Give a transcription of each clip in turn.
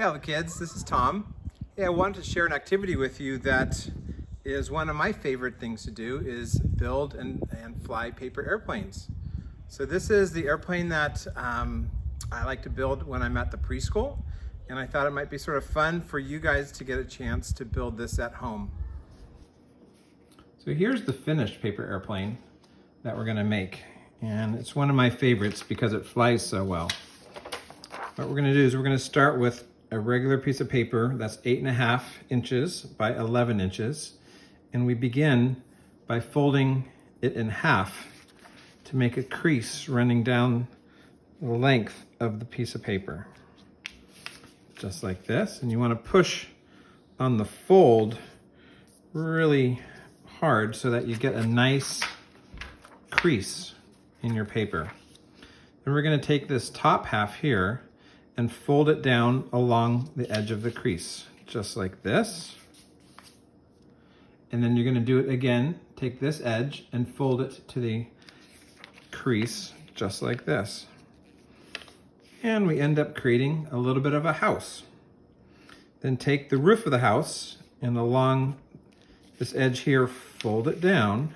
Hey all the kids, this is Tom. Hey, I wanted to share an activity with you that is one of my favorite things to do is build and fly paper airplanes. So this is the airplane that I like to build when I'm at the preschool, and I thought it might be sort of fun for you guys to get a chance to build this at home. So here's the finished paper airplane that we're gonna make, and it's one of my favorites because it flies so well. What we're gonna do is we're gonna start with a regular piece of paper that's 8.5 inches by 11 inches. And we begin by folding it in half to make a crease running down the length of the piece of paper. Just like this. And you wanna push on the fold really hard so that you get a nice crease in your paper. Then we're gonna take this top half here and fold it down along the edge of the crease, just like this. And then you're gonna do it again, take this edge and fold it to the crease, just like this. And we end up creating a little bit of a house. Then take the roof of the house and along this edge here, fold it down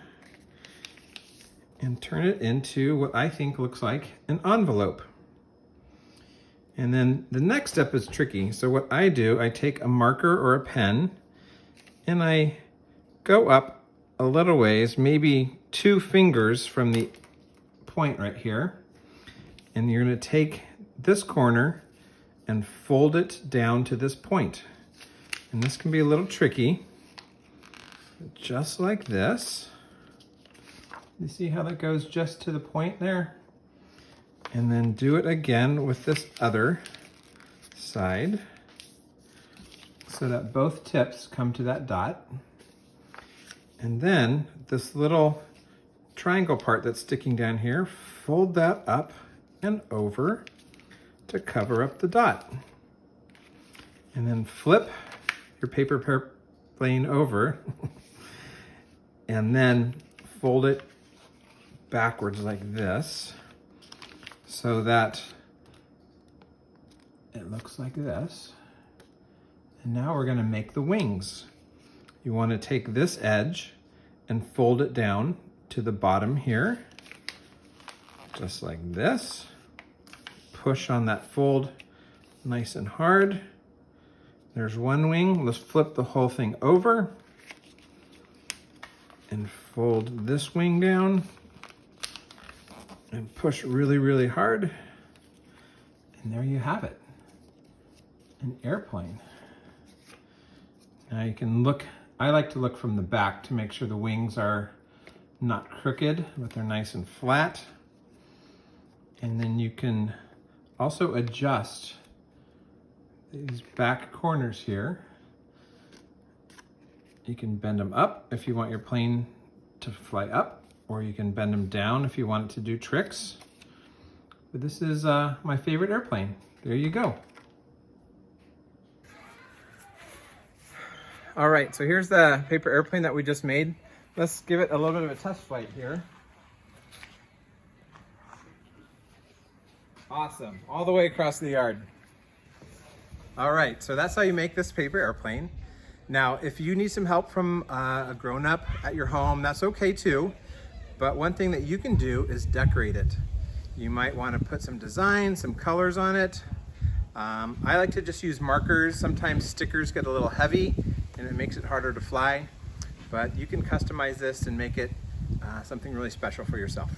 and turn it into what I think looks like an envelope. And then the next step is tricky. So what I do, I take a marker or a pen and I go up a little ways, maybe 2 fingers from the point right here. And you're gonna take this corner and fold it down to this point. And this can be a little tricky, just like this. You see how that goes just to the point there? And then do it again with this other side so that both tips come to that dot. And then this little triangle part that's sticking down here, fold that up and over to cover up the dot. And then flip your paper plane over and then fold it backwards like this, so that it looks like this. And now we're gonna make the wings. You wanna take this edge and fold it down to the bottom here, just like this. Push on that fold nice and hard. There's one wing. Let's flip the whole thing over and fold this wing down. And push really, really hard. And there you have it, an airplane. Now you can look, I like to look from the back to make sure the wings are not crooked, but they're nice and flat. And then you can also adjust these back corners here. You can bend them up if you want your plane to fly up, or you can bend them down if you want it to do tricks. But this is my favorite airplane. There you go. All right, so here's the paper airplane that we just made. Let's give it a little bit of a test flight here. Awesome, all the way across the yard. All right, so that's how you make this paper airplane. Now, if you need some help from a grown-up at your home, that's okay too. But one thing that you can do is decorate it. You might want to put some design, some colors on it. I like to just use markers. Sometimes stickers get a little heavy and it makes it harder to fly. But you can customize this and make it something really special for yourself.